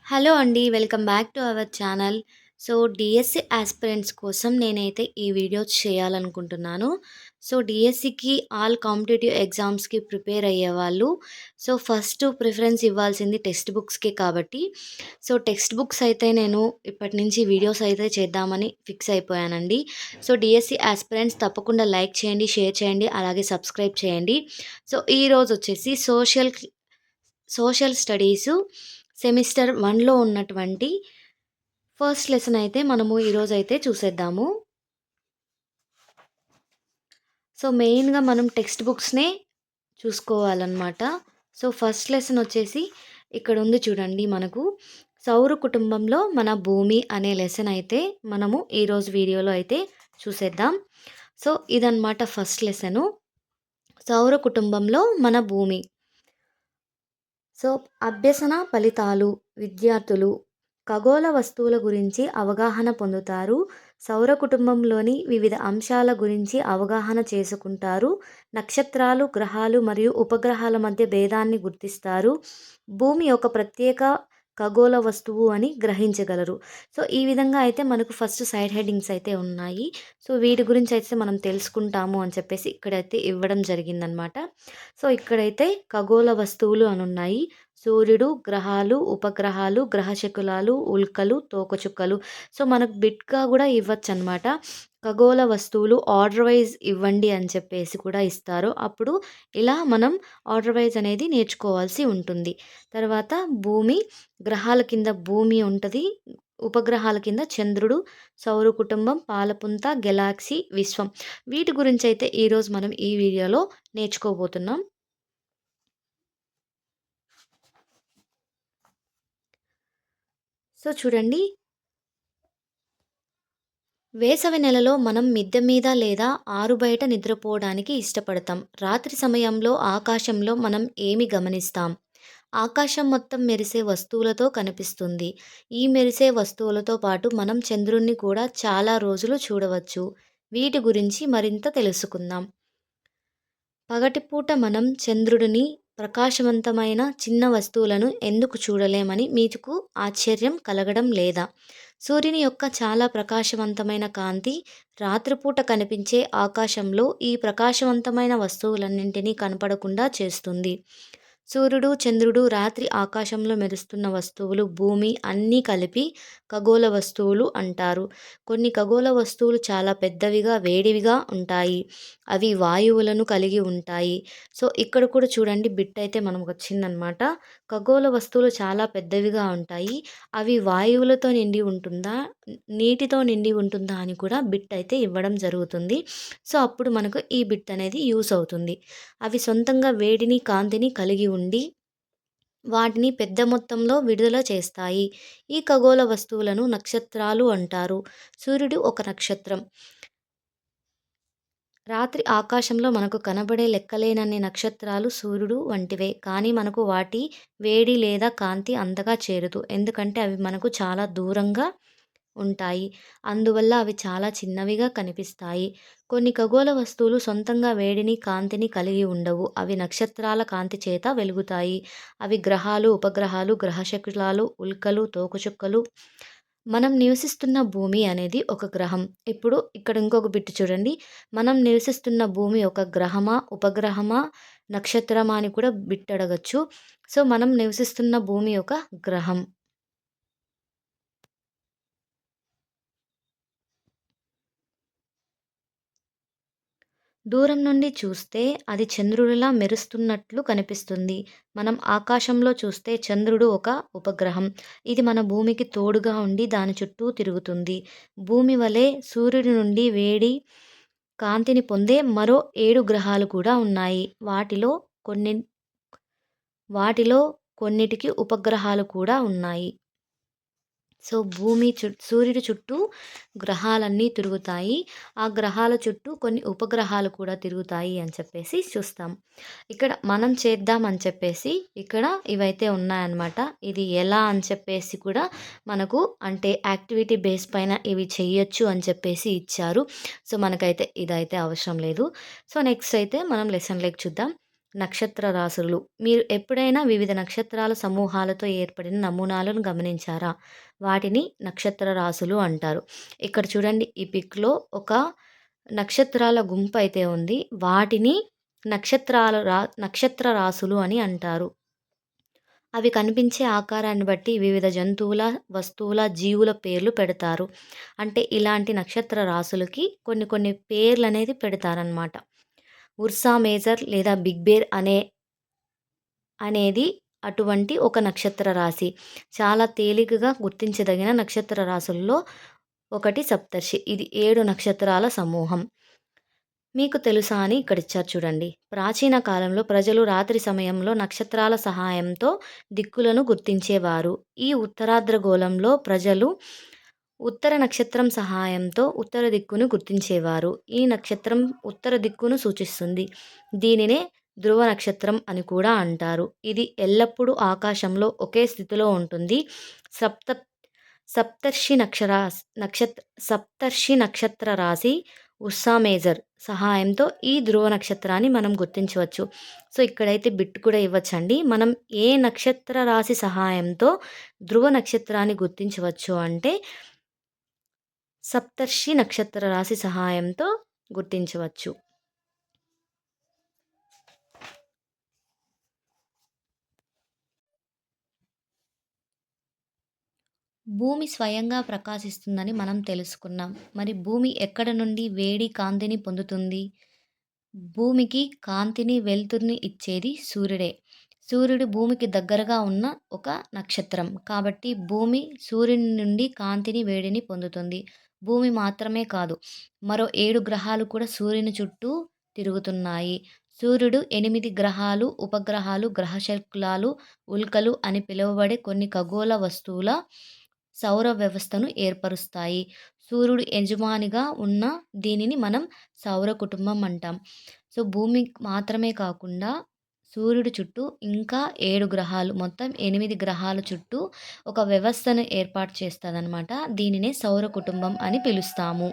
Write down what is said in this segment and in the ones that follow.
Hello అండి. Welcome back to our channel. So, DSC aspirants కోసం నేనైతే ఈ వీడియో చేయాలనుకుంటున్నాను. సో, డీఎస్సీకి ఆల్ కాంపిటీటివ్ ఎగ్జామ్స్‌కి ప్రిపేర్ అయ్యేవాళ్ళు ఫస్ట్ ప్రిఫరెన్స్ ఇవ్వాల్సింది టెక్స్ట్ బుక్స్‌కే కాబట్టి, టెక్స్ట్ బుక్స్ అయితే నేను ఇప్పటి నుంచి వీడియోస్ అయితే చేద్దామని ఫిక్స్ అయిపోయానండి. డీఎస్సీ యాస్పిరెంట్స్ తప్పకుండా లైక్ చేయండి, షేర్ చేయండి, అలాగే సబ్స్క్రైబ్ చేయండి. ఈరోజొచ్చేసి సోషల్ స్టడీసు సెమిస్టర్ 1లో ఉన్నటువంటి ఫస్ట్ లెసన్ అయితే మనము ఈరోజైతే చూసేద్దాము. మెయిన్‌గా మనం టెక్స్ట్ బుక్స్‌నే చూసుకోవాలనమాట. ఫస్ట్ లెసన్ వచ్చేసి ఇక్కడుంది చూడండి మనకు. సౌర కుటుంబంలో మన భూమి అనే లెసన్ అయితే మనము ఈరోజు వీడియోలో అయితే చూసేద్దాం. ఇదనమాట ఫస్ట్ లెసను. సౌర కుటుంబంలో మన భూమి. అభ్యసన ఫలితాలు విద్యార్థులు ఖగోళ వస్తువుల గురించి అవగాహన పొందుతారు. సౌర కుటుంబంలోని వివిధ అంశాల గురించి అవగాహన చేసుకుంటారు. నక్షత్రాలు, గ్రహాలు మరియు ఉపగ్రహాల మధ్య భేదాన్ని గుర్తిస్తారు. భూమి ఒక ప్రత్యేక ఖగోళ వస్తువు అని గ్రహించగలరు. ఈ విధంగా అయితే మనకు ఫస్ట్ సైడ్ హెడ్డింగ్స్ అయితే ఉన్నాయి. వీటి గురించి అయితే మనం తెలుసుకుంటాము అని చెప్పేసి ఇక్కడైతే ఇవ్వడం జరిగిందనమాట. ఇక్కడైతే ఖగోళ వస్తువులు అనున్నాయి. సూర్యుడు, గ్రహాలు, ఉపగ్రహాలు, గ్రహశకులాలు, ఉల్కలు, తోకచుక్కలు. మనకు బిట్‌గా గూడా ఇవ్వచ్చనమాట. ఖగోళ వస్తువులు ఆర్డర్ వైజ్ ఇవ్వండి అని చెప్పేసి కూడా ఇస్తారు. అప్పుడు ఇలా మనం ఆర్డర్ వైజ్ అనేది నేర్చుకోవాల్సి ఉంటుంది. తర్వాత భూమి, గ్రహాల కింద భూమి ఉంటది. ఉపగ్రహాల కింద చంద్రుడు, సౌర కుటుంబం, పాలపుంత, గెలాక్సీ, విశ్వం. వీటి గురించైతే ఈరోజు మనం ఈ వీడియోలో నేర్చుకోబోతున్నాం. చూడండి. వేసవి నెలలో మనం మిద్దె మీద లేదా ఆరుబయట నిద్రపోవడానికి ఇష్టపడతాం. రాత్రి సమయంలో ఆకాశంలో మనం ఏమి గమనిస్తాం? ఆకాశం మొత్తం మెరిసే వస్తువులతో కనిపిస్తుంది. ఈ మెరిసే వస్తువులతో పాటు మనం చంద్రుణ్ణి కూడా చాలా రోజులు చూడవచ్చు. వీటి గురించి మరింత తెలుసుకుందాం. పగటిపూట మనం చంద్రుడిని, ప్రకాశవంతమైన చిన్న వస్తువులను ఎందుకు చూడలేమని మీకు ఆశ్చర్యం కలగడం లేదా? సూర్యుని యొక్క చాలా ప్రకాశవంతమైన కాంతి రాత్రిపూట కనిపించే ఆకాశంలో ఈ ప్రకాశవంతమైన వస్తువులన్నింటినీ కనపడకుండా చేస్తుంది. సూర్యుడు, చంద్రుడు, రాత్రి ఆకాశంలో మెరుస్తున్న వస్తువులు, భూమి అన్నీ కలిపి ఖగోళ వస్తువులు అంటారు. కొన్ని ఖగోళ వస్తువులు చాలా పెద్దవిగా, వేడివిగా ఉంటాయి. అవి వాయువులను కలిగి ఉంటాయి. ఇక్కడ కూడా చూడండి బిట్ అయితే మనకు వచ్చిందనమాట. ఖగోళ వస్తువులు చాలా పెద్దవిగా ఉంటాయి. అవి వాయువులతో నిండి ఉంటుందా? నీటితో నిండి ఉంటుందా? అని కూడా బిట్ అయితే ఇవ్వడం జరుగుతుంది. అప్పుడు మనకు ఈ బిట్ అనేది యూజ్ అవుతుంది. అవి సొంతంగా వేడిని, కాంతిని కలిగి ఉండి వాటిని పెద్ద మొత్తంలో విడుదల చేస్తాయి. ఈ ఖగోళ వస్తువులను నక్షత్రాలు అంటారు. సూర్యుడు ఒక నక్షత్రం. రాత్రి ఆకాశంలో మనకు కనబడే లెక్కలేనన్ని నక్షత్రాలు సూర్యుడు వంటివే. కానీ మనకు వాటి వేడి లేదా కాంతి అంతగా చేరదు. ఎందుకంటే అవి మనకు చాలా దూరంగా ఉంటాయి. అందువల్ల అవి చాలా చిన్నవిగా కనిపిస్తాయి. కొన్ని ఖగోళ వస్తువులు సొంతంగా వేడిని, కాంతిని కలిగి ఉండవు. అవి నక్షత్రాల కాంతి చేత వెలుగుతాయి. అవి గ్రహాలు, ఉపగ్రహాలు, గ్రహశకులాలు, ఉల్కలు, తోకచుక్కలు. మనం నివసిస్తున్న భూమి అనేది ఒక గ్రహం. ఇప్పుడు ఇక్కడ ఇంకొక బిట్ చూడండి. మనం నివసిస్తున్న భూమి ఒక గ్రహమా? ఉపగ్రహమా? నక్షత్రమా? అని కూడా బిట్ అడగొచ్చు. మనం నివసిస్తున్న భూమి ఒక గ్రహం. దూరం నుండి చూస్తే అది చంద్రుడిలా మెరుస్తున్నట్లు కనిపిస్తుంది. మనం ఆకాశంలో చూస్తే చంద్రుడు ఒక ఉపగ్రహం. ఇది మన భూమికి తోడుగా ఉండి దాని చుట్టూ తిరుగుతుంది. భూమి వలె సూర్యుడి నుండి వేడి, కాంతిని పొందే మరో 7 గ్రహాలు కూడా ఉన్నాయి. కొన్ని వాటిలో కొన్నిటికి ఉపగ్రహాలు కూడా ఉన్నాయి. సూర్యుడి చుట్టూ గ్రహాలన్నీ తిరుగుతాయి. ఆ గ్రహాల చుట్టూ కొన్ని ఉపగ్రహాలు కూడా తిరుగుతాయి అని చెప్పేసి చూస్తాం. ఇక్కడ మనం చేద్దాం అని చెప్పేసి ఇక్కడ ఇవైతే ఉన్నాయన్నమాట. ఇది ఎలా అని చెప్పేసి కూడా మనకు అంటే యాక్టివిటీ బేస్ పైన ఇవి చెయ్యొచ్చు అని చెప్పేసి ఇచ్చారు. మనకైతే ఇదైతే అవసరం లేదు. నెక్స్ట్ అయితే మనం లెసన్‌లోకి చూద్దాం. నక్షత్ర రాసులు. మీరు ఎప్పుడైనా వివిధ నక్షత్రాల సమూహాలతో ఏర్పడిన నమూనాలను గమనించారా? వాటిని నక్షత్ర రాసులు అంటారు. ఇక్కడ చూడండి ఈ పిక్‌లో ఒక నక్షత్రాల గుంపయితే ఉంది. వాటిని నక్షత్ర రాసులు అని అంటారు. అవి కనిపించే ఆకారాన్ని బట్టి వివిధ జంతువుల, వస్తువుల, జీవుల పేర్లు పెడతారు. అంటే ఇలాంటి నక్షత్ర రాసులకి కొన్ని కొన్ని పేర్లనేది పెడతారనమాట. ఉర్సా మేజర్ లేదా బిగ్ బేర్ అనేది అటువంటి ఒక నక్షత్ర రాశి. చాలా తేలికగా గుర్తించదగిన నక్షత్ర రాసుల్లో ఒకటి సప్తర్షి. ఇది 7 నక్షత్రాల సమూహం. మీకు తెలుసా అని ఇక్కడిచ్చారు చూడండి. ప్రాచీన కాలంలో ప్రజలు రాత్రి సమయంలో నక్షత్రాల సహాయంతో దిక్కులను గుర్తించేవారు. ఈ ఉత్తరార్ధగోళంలో ప్రజలు ఉత్తర నక్షత్రం సహాయంతో ఉత్తర దిక్కును గుర్తించేవారు. ఈ నక్షత్రం ఉత్తర దిక్కును సూచిస్తుంది. దీనినే ధ్రువ నక్షత్రం అని కూడా అంటారు. ఇది ఎల్లప్పుడూ ఆకాశంలో ఒకే స్థితిలో ఉంటుంది. సప్త సప్తర్షి సప్తర్షి నక్షత్ర రాశి ఉర్సా మేజర్ సహాయంతో ఈ ధ్రువ నక్షత్రాన్ని మనం గుర్తించవచ్చు. సో, ఇక్కడైతే బిట్ కూడా ఇవ్వచ్చండి. మనం ఏ నక్షత్ర రాశి సహాయంతో ధ్రువ నక్షత్రాన్ని గుర్తించవచ్చు అంటే సప్తర్షి నక్షత్ర రాశి సహాయంతో గుర్తించవచ్చు. భూమి స్వయంగా ప్రకాశిస్తుందని మనం తెలుసుకున్నాం. మరి భూమి ఎక్కడ నుండి వేడి, కాంతిని పొందుతుంది? భూమికి కాంతిని, వెలుతురిని ఇచ్చేది సూర్యుడే. సూర్యుడు భూమికి దగ్గరగా ఉన్న ఒక నక్షత్రం. కాబట్టి భూమి సూర్యుని నుండి కాంతిని, వేడిని పొందుతుంది. భూమి మాత్రమే కాదు, మరో 7 గ్రహాలు కూడా సూర్యుని చుట్టూ తిరుగుతున్నాయి. సూర్యుడు 8 గ్రహాలు, ఉపగ్రహాలు, గ్రహశకులాలు, ఉల్కలు అని పిలువబడే కొన్ని ఖగోళ వస్తువుల సౌర వ్యవస్థను ఏర్పరుస్తాయి. సూర్యుడు యజమానిగా ఉన్న దీనిని మనం సౌర కుటుంబం అంటాం. సో, భూమి మాత్రమే కాకుండా సూర్యుడి చుట్టూ ఇంకా 7 గ్రహాలు, మొత్తం 8 గ్రహాల చుట్టూ ఒక వ్యవస్థను ఏర్పాటు చేస్తదనమాట. దీనినే సౌర కుటుంబం అని పిలుస్తాము.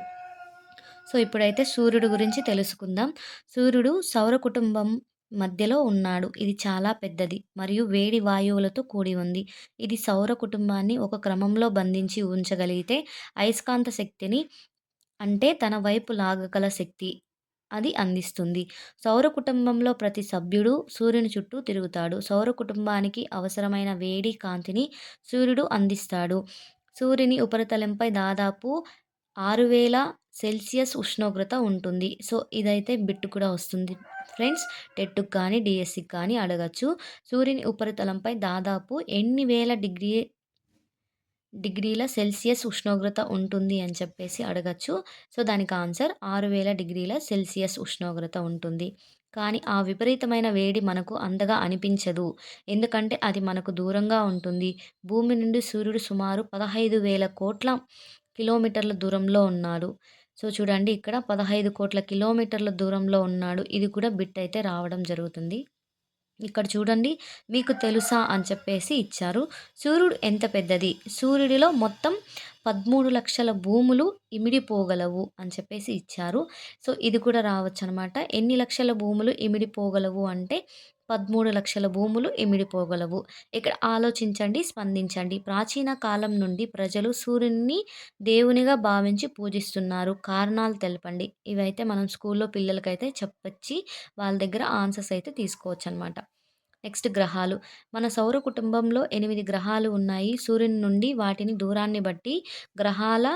సో, ఇప్పుడైతే సూర్యుడు గురించి తెలుసుకుందాం. సూర్యుడు సౌర కుటుంబం మధ్యలో ఉన్నాడు. ఇది చాలా పెద్దది మరియు వేడి వాయువులతో కూడి ఉంది. ఇది సౌర కుటుంబాన్ని ఒక క్రమంలో బంధించి ఉంచగలిగితే అయస్కాంత శక్తిని, అంటే తన వైపు లాగగల శక్తి అది అందిస్తుంది. సౌర కుటుంబంలో ప్రతి సభ్యుడు సూర్యుని చుట్టూ తిరుగుతాడు. సౌర కుటుంబానికి అవసరమైన వేడి, కాంతిని సూర్యుడు అందిస్తాడు. సూర్యుని ఉపరితలంపై దాదాపు 6000 సెల్సియస్ ఉష్ణోగ్రత ఉంటుంది. సో, ఇదైతే బిట్ కూడా వస్తుంది ఫ్రెండ్స్. టెట్‌కి కానీ, డీఎస్‌కి కానీ అడగొచ్చు. సూర్యుని ఉపరితలంపై దాదాపు ఎన్ని వేల డిగ్రీల సెల్సియస్ ఉష్ణోగ్రత ఉంటుంది అని చెప్పేసి అడగొచ్చు. సో, దానికి ఆన్సర్ 6000 డిగ్రీల సెల్సియస్ ఉష్ణోగ్రత ఉంటుంది. కానీ ఆ విపరీతమైన వేడి మనకు అంతగా అనిపించదు. ఎందుకంటే అది మనకు దూరంగా ఉంటుంది. భూమి నుండి సూర్యుడు సుమారు 15,000 కోట్ల కిలోమీటర్ల దూరంలో ఉన్నాడు. సో, చూడండి ఇక్కడ 15,00,00,000 కిలోమీటర్ల దూరంలో ఉన్నాడు. ఇది కూడా బిట్ అయితే రావడం జరుగుతుంది. ఇక్కడ చూడండి, మీకు తెలుసా అని చెప్పేసి ఇచ్చారు. సూర్యుడు ఎంత పెద్దది? సూర్యుడిలో మొత్తం 13,00,000 భూములు ఇమిడిపోగలవు అని చెప్పేసి ఇచ్చారు. సో, ఇది కూడా రావచ్చనమాట. ఎన్ని లక్షల భూములు ఇమిడిపోగలవు అంటే 13,00,000 భూములు ఇమిడిపోగలవు. ఇక్కడ ఆలోచించండి, స్పందించండి. ప్రాచీన కాలం నుండి ప్రజలు సూర్యుడిని దేవునిగా భావించి పూజిస్తున్నారు. కారణాలు తెలపండి. ఇవైతే మనం స్కూల్లో పిల్లలకైతే చెప్పొచ్చి వాళ్ళ దగ్గర ఆన్సర్స్ అయితే తీసుకోవచ్చనమాట. నెక్స్ట్ గ్రహాలు. మన సౌర కుటుంబంలో 8 గ్రహాలు ఉన్నాయి. సూర్యుని నుండి వాటిని దూరాన్ని బట్టి గ్రహాల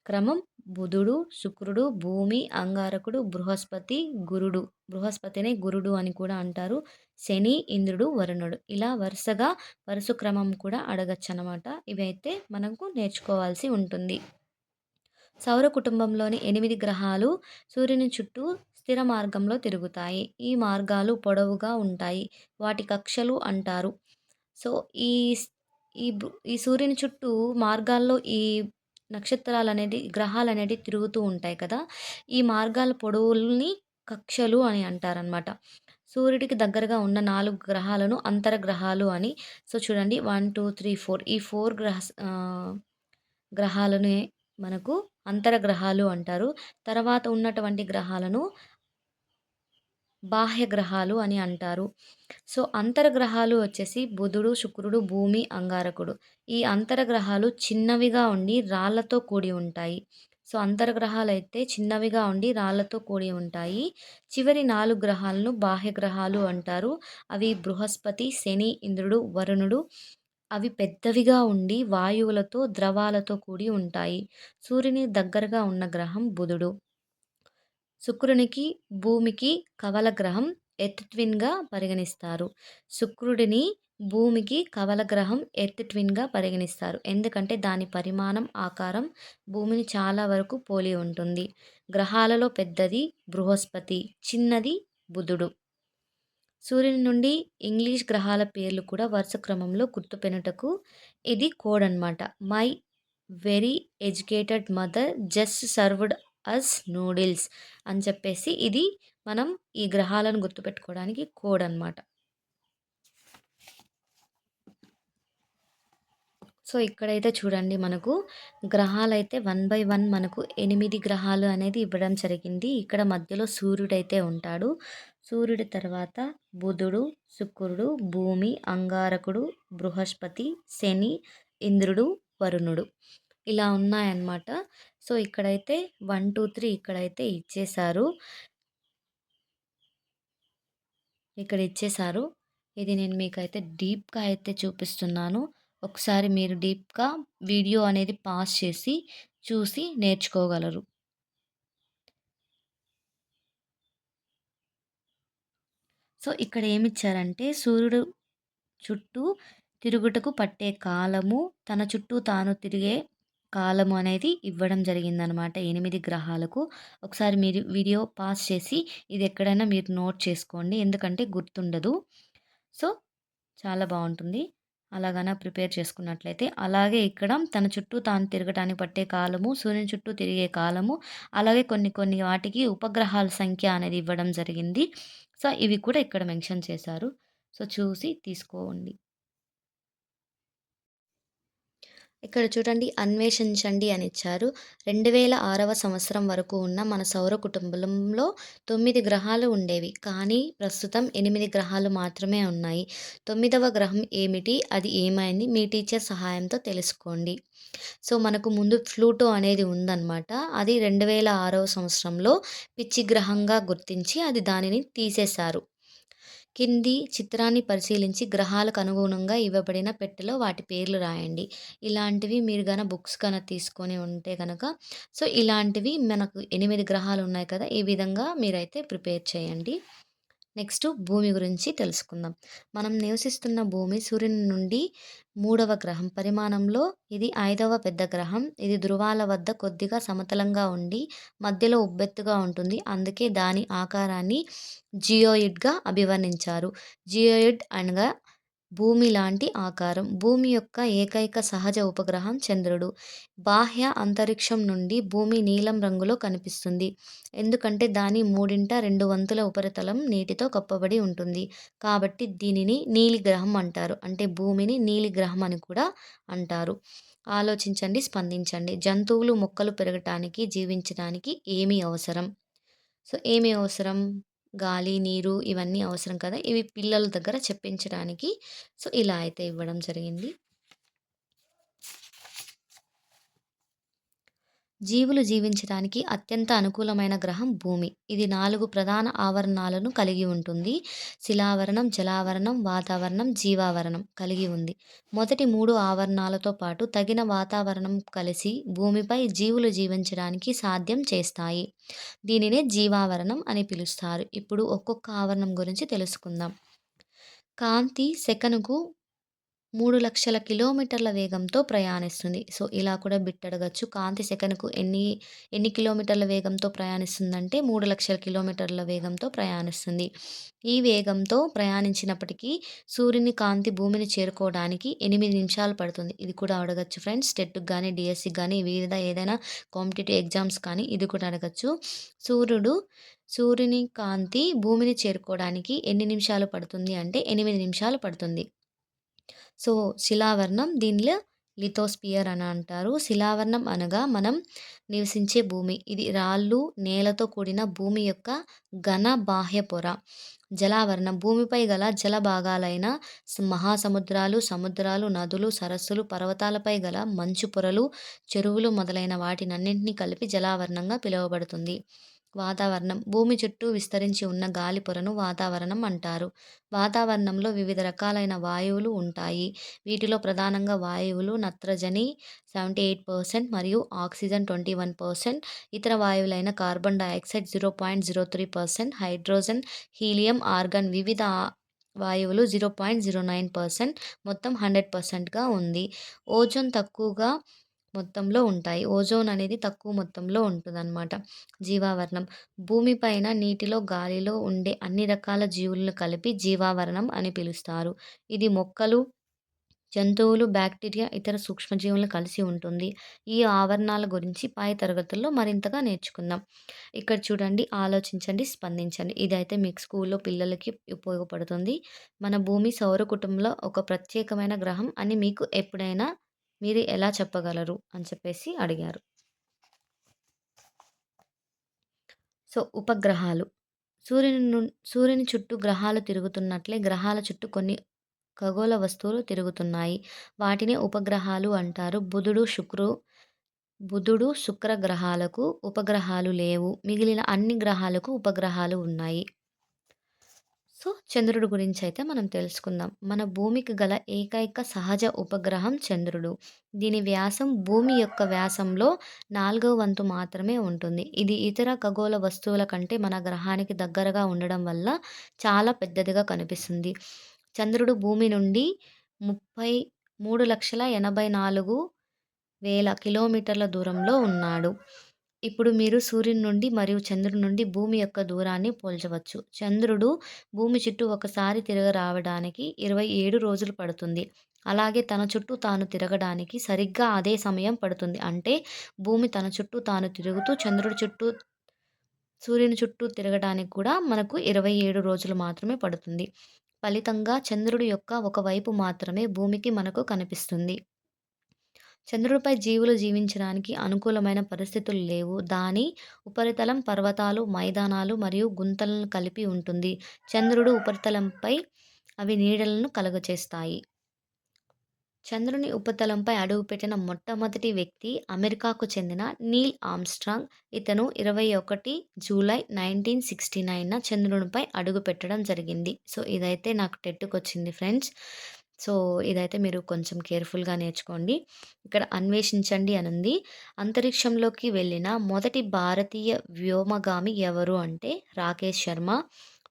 క్రమం బుధుడు, శుక్రుడు, భూమి, అంగారకుడు, బృహస్పతి, గురుడు. బృహస్పతినే గురుడు అని కూడా అంటారు. శని, ఇంద్రుడు, వరుణుడు. ఇలా వరుసగా వరుస క్రమం కూడా అడగొచ్చనమాట. ఇవైతే మనకు నేర్చుకోవాల్సి ఉంటుంది. సౌర కుటుంబంలోని 8 గ్రహాలు సూర్యుని చుట్టూ స్థిర మార్గంలో తిరుగుతాయి. ఈ మార్గాలు పొడవుగా ఉంటాయి. వాటి కక్షలు అంటారు. సో, ఈ స్ ఈ బు ఈ సూర్యుని చుట్టూ మార్గాల్లో ఈ గ్రహాలనేటివి తిరుగుతూ ఉంటాయి కదా! ఈ మార్గాల పొడవుల్ని కక్షలు అని అంటారనమాట. సూర్యుడికి దగ్గరగా ఉన్న 4 గ్రహాలను అంతరగ్రహాలు అని. సో, చూడండి 1, 2, 3, 4 ఈ 4 గ్రహాలనే మనకు అంతరగ్రహాలు అంటారు. తర్వాత ఉన్నటువంటి గ్రహాలను బాహ్య గ్రహాలు అని అంటారు. సో, అంతర్గ్రహాలు వచ్చేసి బుధుడు, శుక్రుడు, భూమి, అంగారకుడు. ఈ అంతర్గ్రహాలు చిన్నవిగా ఉండి రాళ్ళతో కూడి ఉంటాయి. సో, అంతర్గ్రహాలైతే చిన్నవిగా ఉండి రాళ్ళతో కూడి ఉంటాయి. చివరి 4 గ్రహాలను బాహ్య గ్రహాలు అంటారు. అవి బృహస్పతి, శని, ఇంద్రుడు, వరుణుడు. అవి పెద్దవిగా ఉండి వాయువులతో, ద్రవాలతో కూడి ఉంటాయి. సూర్యుని దగ్గరగా ఉన్న గ్రహం బుధుడు. శుక్రునికి, భూమికి కవల గ్రహం ఎర్త్ ట్విన్‌గా పరిగణిస్తారు. శుక్రుడిని భూమికి కవల గ్రహం ఎర్త్ ట్విన్‌గా పరిగణిస్తారు. ఎందుకంటే దాని పరిమాణం, ఆకారం భూమిని చాలా వరకు పోలి ఉంటుంది. గ్రహాలలో పెద్దది బృహస్పతి, చిన్నది బుధుడు. సూర్యుని నుండి ఇంగ్లీష్ గ్రహాల పేర్లు కూడా వరుస క్రమంలో గుర్తుపెనుటకు ఇది కోడ్ అనమాట. My very educated mother just served us noodles అని చెప్పేసి ఇది మనం ఈ గ్రహాలను గుర్తుపెట్టుకోవడానికి కోడ్ అనమాట. సో, ఇక్కడైతే చూడండి మనకు గ్రహాలైతే 1 బై 1 మనకు 8 గ్రహాలు అనేది ఇవ్వడం జరిగింది. ఇక్కడ మధ్యలో సూర్యుడైతే ఉంటాడు. సూర్యుడి తర్వాత బుధుడు, శుక్రుడు, భూమి, అంగారకుడు, బృహస్పతి, శని, ఇంద్రుడు, వరుణుడు. ఇలా ఉన్నాయన్నమాట. సో, ఇక్కడైతే 1, 2, 3 ఇక్కడైతే ఇచ్చేశారు. ఇక్కడ ఇచ్చేశారు. ఇది నేను మీకైతే డీప్‌గా అయితే చూపిస్తున్నాను. ఒకసారి మీరు డీప్‌గా వీడియో అనేది పాజ్ చేసి, చూసి నేర్చుకోగలరు. సో, ఇక్కడ ఏమిచ్చారంటే సూర్యుడు చుట్టూ తిరుగుటకు పట్టే కాలము, తన చుట్టూ తాను తిరిగే కాలము అనేది ఇవ్వడం జరిగిందనమాట 8 గ్రహాలకు. ఒకసారి మీరు వీడియో పాజ్ చేసి ఇది ఎక్కడైనా మీరు నోట్ చేసుకోండి. ఎందుకంటే గుర్తుండదు. సో, చాలా బావుంటుంది. అలాగన ప్రిపేర్ చేసుకున్నట్లయితే. అలాగే ఇక్కడ తన చుట్టూ తాను తిరగటానికి పట్టే కాలము, సూర్యుని చుట్టూ తిరిగే కాలము, అలాగే కొన్ని కొన్ని వాటికి ఉపగ్రహాల సంఖ్య అనేది ఇవ్వడం జరిగింది. సో, ఇవి కూడా ఇక్కడ మెన్షన్ చేశారు. సో, చూసి తీసుకోండి. ఇక్కడ చూడండి అన్వేషించండి అని ఇచ్చారు. 2006వ సంవత్సరం వరకు ఉన్న మన సౌర కుటుంబంలో 9 గ్రహాలు ఉండేవి. కానీ ప్రస్తుతం 8 గ్రహాలు మాత్రమే ఉన్నాయి. 9వ గ్రహం ఏమిటి? అది ఏమైంది? మీ టీచర్ సహాయంతో తెలుసుకోండి. సో, మనకు ముందు ప్లూటో అనేది ఉందన్నమాట. అది 2006వ సంవత్సరంలో పిచ్చి గ్రహంగా గుర్తించి అది దానిని తీసేశారు. కింది చిత్రాన్ని పరిశీలించి గ్రహాలకు అనుగుణంగా ఇవ్వబడిన పెట్టెలో వాటి పేర్లు రాయండి. ఇలాంటివి మీరు బుక్స్ తీసుకొని ఉంటే గనక సో, ఇలాంటివి మనకు 8 గ్రహాలు ఉన్నాయి కదా! ఈ విధంగా మీరైతే ప్రిపేర్ చేయండి. నెక్స్ట్ భూమి గురించి తెలుసుకుందాం. మనం నివసిస్తున్న భూమి సూర్యుని నుండి మూడవ గ్రహం. పరిమాణంలో ఇది 5వ పెద్ద గ్రహం. ఇది ధృవాల వద్ద కొద్దిగా సమతలంగా ఉండి మధ్యలో ఉబ్బెత్తుగా ఉంటుంది. అందుకే దాని ఆకారాన్ని జియోయిడ్‌గా అభివర్ణించారు. జియోయిడ్ అనగా భూమి లాంటి ఆకారం. భూమి యొక్క ఏకైక సహజ ఉపగ్రహం చంద్రుడు. బాహ్య అంతరిక్షం నుండి భూమి నీలం రంగులో కనిపిస్తుంది. ఎందుకంటే దాని 2 వంతుల ఉపరితలం నీటితో కప్పబడి ఉంటుంది. కాబట్టి దీనిని నీలి గ్రహం అంటారు. అంటే భూమిని నీలి గ్రహం అని కూడా అంటారు. ఆలోచించండి, స్పందించండి. జంతువులు, మొక్కలు పెరగటానికి, జీవించడానికి ఏమి అవసరం? సో, ఏమి అవసరం? గాలి, నీరు ఇవన్నీ అవసరం కదా! ఇవి పిల్లల దగ్గర చెప్పించడానికి సో, ఇలా అయితే ఇవ్వడం జరిగింది. జీవులు జీవించడానికి అత్యంత అనుకూలమైన గ్రహం భూమి. ఇది 4 ప్రధాన ఆవరణాలను కలిగి ఉంటుంది. శిలావరణం, జలావరణం, వాతావరణం, జీవావరణం కలిగి ఉంది. మొదటి 3 ఆవరణాలతో పాటు తగిన వాతావరణం కలిసి భూమిపై జీవులు జీవించడానికి సాధ్యం చేస్తాయి. దీనినే జీవావరణం అని పిలుస్తారు. ఇప్పుడు ఒక్కొక్క ఆవరణం గురించి తెలుసుకుందాం. కాంతి సెకనుకు 3,00,000 కిలోమీటర్ల వేగంతో ప్రయాణిస్తుంది. సో, ఇలా కూడా బిట్ అడగొచ్చు. కాంతి సెకనుకు ఎన్ని కిలోమీటర్ల వేగంతో ప్రయాణిస్తుందంటే 3,00,000 కిలోమీటర్ల వేగంతో ప్రయాణిస్తుంది. ఈ వేగంతో ప్రయాణించినప్పటికీ సూర్యుని కాంతి భూమిని చేరుకోవడానికి 8 నిమిషాలు పడుతుంది. ఇది కూడా అడగొచ్చు ఫ్రెండ్స్. టెట్‌కి గాని, డీఎస్‌కి గాని వివిధ ఏదైనా కాంపిటీటివ్ ఎగ్జామ్స్ కానీ ఇది కూడా అడగొచ్చు. సూర్యుడు సూర్యుని కాంతి భూమిని చేరుకోవడానికి ఎన్ని నిమిషాలు పడుతుంది అంటే 8 నిమిషాలు పడుతుంది. సో, శిలావరణం దీనిలో లిథోస్పియర్ అని అంటారు. శిలావరణం అనగా మనం నివసించే భూమి. ఇది రాళ్ళు, నేలతో కూడిన భూమి యొక్క ఘన బాహ్య పొర. జలావరణం భూమిపై గల జల భాగాలైన మహాసముద్రాలు, సముద్రాలు, నదులు, సరస్సులు, పర్వతాలపై గల మంచు పొరలు, చెరువులు మొదలైన వాటినన్నింటినీ కలిపి జలావరణంగా పిలువబడుతుంది. వాతావరణం భూమి చుట్టూ విస్తరించి ఉన్న గాలి పొరను వాతావరణం అంటారు. వాతావరణంలో వివిధ రకాలైన వాయువులు ఉంటాయి. వీటిలో ప్రధానంగా వాయువులు నత్రజని 78% మరియు ఆక్సిజన్ 21%, ఇతర వాయువులైన carbon dioxide 0.03%, hydrogen, helium, argon వివిధ వాయువులు 0.09%, మొత్తం 100%గా ఉంది. ఓజోన్ తక్కువగా మొత్తంలో ఉంటాయి. ఓజోన్ అనేది తక్కువ మొత్తంలో ఉంటుందన్నమాట. జీవావరణం భూమిపైన, నీటిలో, గాలిలో ఉండే అన్ని రకాల జీవులను కలిపి జీవావరణం అని పిలుస్తారు. ఇది మొక్కలు, జంతువులు, బ్యాక్టీరియా, ఇతర సూక్ష్మజీవులను కలిసి ఉంటుంది. ఈ ఆవరణాల గురించి పై తరగతుల్లో మరింతగా నేర్చుకుందాం. ఇక్కడ చూడండి, ఆలోచించండి, స్పందించండి. ఇదైతే మీకు స్కూల్లో పిల్లలకి ఉపయోగపడుతుంది. మన భూమి సౌర కుటుంబంలో ఒక ప్రత్యేకమైన గ్రహం అని మీకు ఎప్పుడైనా మీరు ఎలా చెప్పగలరు అని చెప్పేసి అడిగారు. సో, ఉపగ్రహాలు. సూర్యుని చుట్టూ గ్రహాలు తిరుగుతున్నట్లే గ్రహాల చుట్టూ కొన్ని ఖగోళ వస్తువులు తిరుగుతున్నాయి. వాటిని ఉపగ్రహాలు అంటారు. బుధుడు, శుక్ర గ్రహాలకు ఉపగ్రహాలు లేవు. మిగిలిన అన్ని గ్రహాలకు ఉపగ్రహాలు ఉన్నాయి. సో, చంద్రుడి గురించయితే మనం తెలుసుకుందాం. మన భూమికి గల ఏకైక సహజ ఉపగ్రహం చంద్రుడు. దీని వ్యాసం భూమి యొక్క వ్యాసంలో 4వ వంతు మాత్రమే ఉంటుంది. ఇది ఇతర ఖగోళ వస్తువుల కంటే మన గ్రహానికి దగ్గరగా ఉండడం వల్ల చాలా పెద్దదిగా కనిపిస్తుంది. చంద్రుడు భూమి నుండి 33,84,000 కిలోమీటర్ల దూరంలో ఉన్నాడు. ఇప్పుడు మీరు సూర్యుని నుండి మరియు చంద్రుని నుండి భూమి యొక్క దూరాన్ని పోల్చవచ్చు. చంద్రుడు భూమి చుట్టూ ఒకసారి తిరగరావడానికి 27 రోజులు పడుతుంది. అలాగే తన చుట్టూ తాను తిరగడానికి సరిగ్గా అదే సమయం పడుతుంది. అంటే భూమి తన చుట్టూ తాను తిరుగుతూ సూర్యుని చుట్టూ తిరగడానికి కూడా మనకు 27 రోజులు మాత్రమే పడుతుంది. ఫలితంగా చంద్రుడి యొక్క ఒక వైపు మాత్రమే భూమికి మనకు కనిపిస్తుంది. చంద్రుడిపై జీవులు జీవించడానికి అనుకూలమైన పరిస్థితులు లేవు. దాని ఉపరితలం పర్వతాలు, మైదానాలు మరియు గుంతలను కలిపి ఉంటుంది. చంద్రుడు ఉపరితలంపై అవి నీడలను కలుగచేస్తాయి. చంద్రుని ఉపరితలంపై అడుగుపెట్టిన మొట్టమొదటి వ్యక్తి అమెరికాకు చెందిన నీల్ ఆర్మ్‌స్ట్రాంగ్. ఇతను 21 జూలై 1969న చంద్రునిపై అడుగుపెట్టడం జరిగింది. సో, ఇదైతే నాకు టెట్‌కొచ్చింది ఫ్రెండ్స్. సో, ఇదైతే మీరు కొంచెం కేర్‌ఫుల్‌గా నేర్చుకోండి. ఇక్కడ అన్వేషించండి అనుంది. అంతరిక్షంలోకి వెళ్ళిన మొదటి భారతీయ వ్యోమగామి ఎవరు అంటే రాకేష్ శర్మ.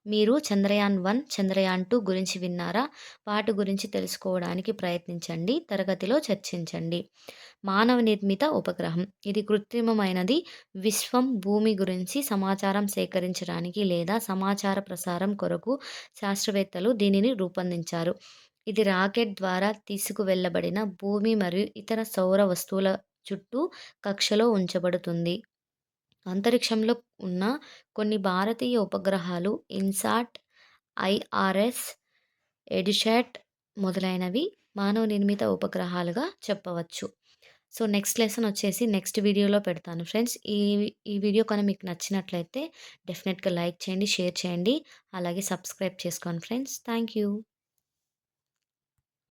మీరు చంద్రయాన్-1, చంద్రయాన్-2 గురించి విన్నారా? వాటి గురించి తెలుసుకోవడానికి ప్రయత్నించండి. తరగతిలో చర్చించండి. మానవ నిర్మిత ఉపగ్రహం. ఇది కృత్రిమమైనది. విశ్వం, భూమి గురించి సమాచారం సేకరించడానికి లేదా సమాచార ప్రసారం కొరకు శాస్త్రవేత్తలు దీనిని రూపొందించారు. ఇది రాకెట్ ద్వారా తీసుకువెళ్ళబడిన భూమి మరియు ఇతర సౌర వస్తువుల చుట్టూ కక్షలో ఉంచబడుతుంది. అంతరిక్షంలో ఉన్న కొన్ని భారతీయ ఉపగ్రహాలు ఇన్‌సాట్, ఐఆర్ఎస్, ఎడ్యుసాట్ మొదలైనవి మానవ నిర్మిత ఉపగ్రహాలుగా చెప్పవచ్చు. సో, నెక్స్ట్ లెసన్ వచ్చేసి నెక్స్ట్ వీడియోలో పెడతాను ఫ్రెండ్స్. ఈ వీడియో కనుక మీకు నచ్చినట్లయితే డెఫినెట్‌గా లైక్ చేయండి, షేర్ చేయండి. అలాగే సబ్స్క్రైబ్ చేసుకోండి ఫ్రెండ్స్. Thank you.